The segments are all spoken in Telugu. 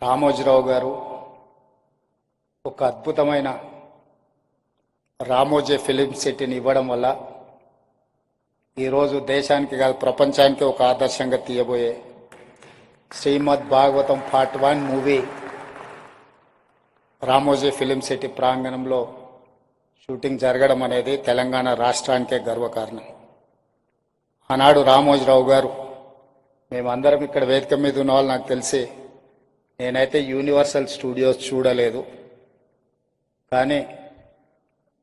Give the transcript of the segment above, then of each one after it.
రామోజీరావు గారు ఒక అద్భుతమైన రామోజీ ఫిలిం సిటీని ఇవ్వడం వల్ల ఈరోజు దేశానికి కాదు ప్రపంచానికి ఒక ఆదర్శంగా తీయబోయే Shrimad Bhagavatam part 1 movie Ramoji film city ప్రాంగణంలో షూటింగ్ జరగడం అనేది తెలంగాణ రాష్ట్రానికే గర్వకారణం. ఆనాడు రామోజీరావు గారు మేమందరం ఇక్కడ వేదిక మీద ఉన్న వాళ్ళు నాకు తెలిసి నేనైతే యూనివర్సల్ స్టూడియోస్ చూడలేదు, కానీ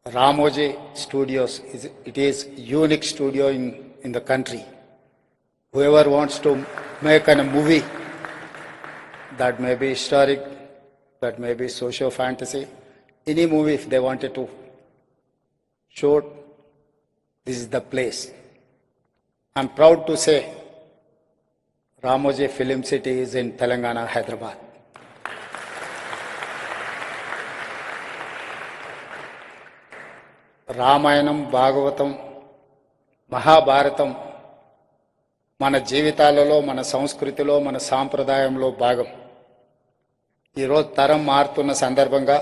Ramoji studios it is unique studio in the country. Whoever wants to make a movie that may be historic, that may be socio fantasy, any movie if they wanted to shoot, this is the place. I'm proud to say Ramoji Film City is in Telangana, Hyderabad. Ramayanam, Bhagavatam, Mahabharatam మన జీవితాలలో, మన సంస్కృతిలో, మన సాంప్రదాయంలో భాగం. ఈరోజు తరం మారుతున్న సందర్భంగా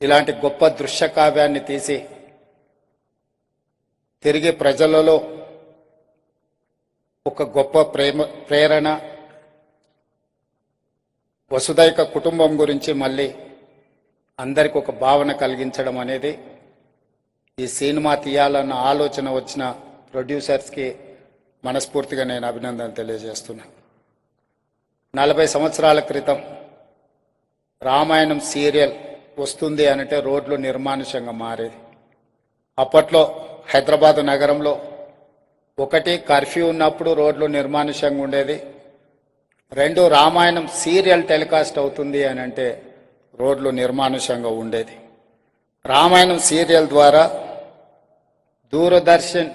ఇలాంటి గొప్ప దృశ్య కావ్యాన్ని తీసి తిరిగి ప్రజలలో ఒక గొప్ప ప్రేరణ, వసుదైక కుటుంబం గురించి మళ్ళీ అందరికి ఒక భావన కలిగించడం అనేది ఈ సినిమా తీయాలన్న ఆలోచన వచ్చిన ప్రొడ్యూసర్స్కి మనస్ఫూర్తిగా నేను అభినందనలు తెలియజేస్తున్నాను. 40 సంవత్సరాల క్రితం రామాయణం సీరియల్ వస్తుంది అనంటే రోడ్లు నిర్మానుష్యంగా మారేది. అప్పట్లో హైదరాబాద్ నగరంలో ఒకటి కర్ఫ్యూ ఉన్నప్పుడు రోడ్లు నిర్మానుష్యంగా ఉండేది, 2 రామాయణం సీరియల్ టెలికాస్ట్ అవుతుంది అని అంటే రోడ్లు నిర్మానుష్యంగా ఉండేది. రామాయణం సీరియల్ ద్వారా దూరదర్శన్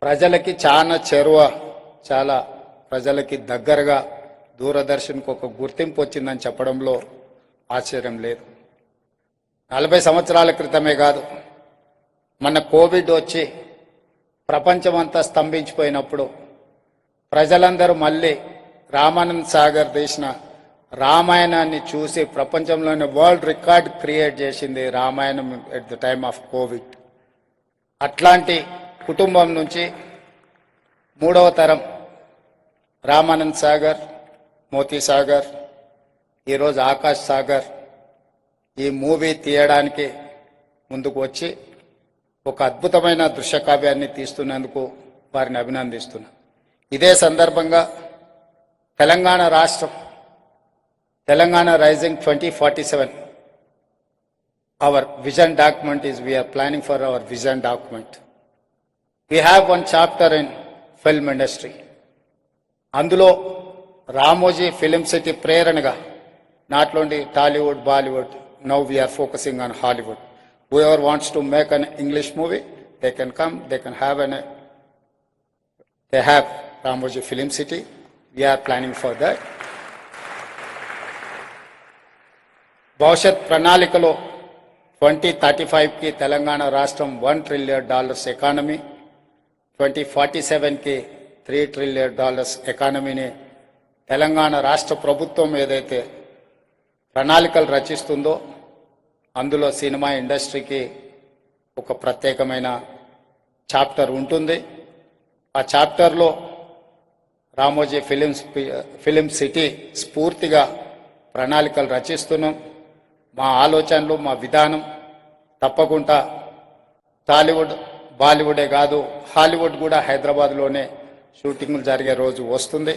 ప్రజలకి చాలా ప్రజలకి దగ్గరగా దూరదర్శన్కు ఒక గుర్తింపు వచ్చిందని చెప్పడంలో ఆశ్చర్యం లేదు. 40 సంవత్సరాల క్రితమే కాదు, మన కోవిడ్ వచ్చి ప్రపంచమంతా స్తంభించిపోయినప్పుడు ప్రజలందరూ మళ్ళీ రామానంద్ సాగర్ తీసిన రామాయణాన్ని చూసి ప్రపంచంలోని వరల్డ్ రికార్డ్ క్రియేట్ చేసింది Ramayanam at the time of Covid. అట్లాంటి కుటుంబం నుంచి 3వ తరం రామానంద్ సాగర్, మోతీ సాగర్, ఈరోజు ఆకాష్ సాగర్ ఈ మూవీ తీయడానికి ముందుకు వచ్చి ఒక అద్భుతమైన దృశ్యకావ్యాన్ని తీస్తున్నందుకు వారిని అభినందిస్తున్నా. ఇదే సందర్భంగా తెలంగాణ రాష్ట్రం, Telangana rising 2047, our vision document is, we are planning for our vision document. We have one chapter in film industry. అందులో రామోజీ ఫిలిం సిటీ ప్రేరణగా not only Tollywood, Bollywood, now we are focusing on Hollywood. Whoever wants to make an English movie, they can come, they can have they have Ramoji Film City. We are planning for that. భవిష్యత్ ప్రణాళికలో 2035కి తెలంగాణ రాష్ట్రం $1 trillion ఎకానమీ, 2047కి $3 trillion ఎకానమీని తెలంగాణ రాష్ట్ర ప్రభుత్వం ఏదైతే ప్రణాళికలు రచిస్తుందో అందులో సినిమా ఇండస్ట్రీకి ఒక ప్రత్యేకమైన చాప్టర్ ఉంటుంది. ఆ చాప్టర్లో రామోజీ ఫిలిం సిటీ స్ఫూర్తిగా ప్రణాళికలు రచిస్తున్నాం. మా ఆలోచనలు, మా విధానం తప్పకుండా టాలీవుడ్, బాలీవుడే కాదు హాలీవుడ్ కూడా హైదరాబాద్లోనే షూటింగ్లు జరిగే రోజు వస్తుంది.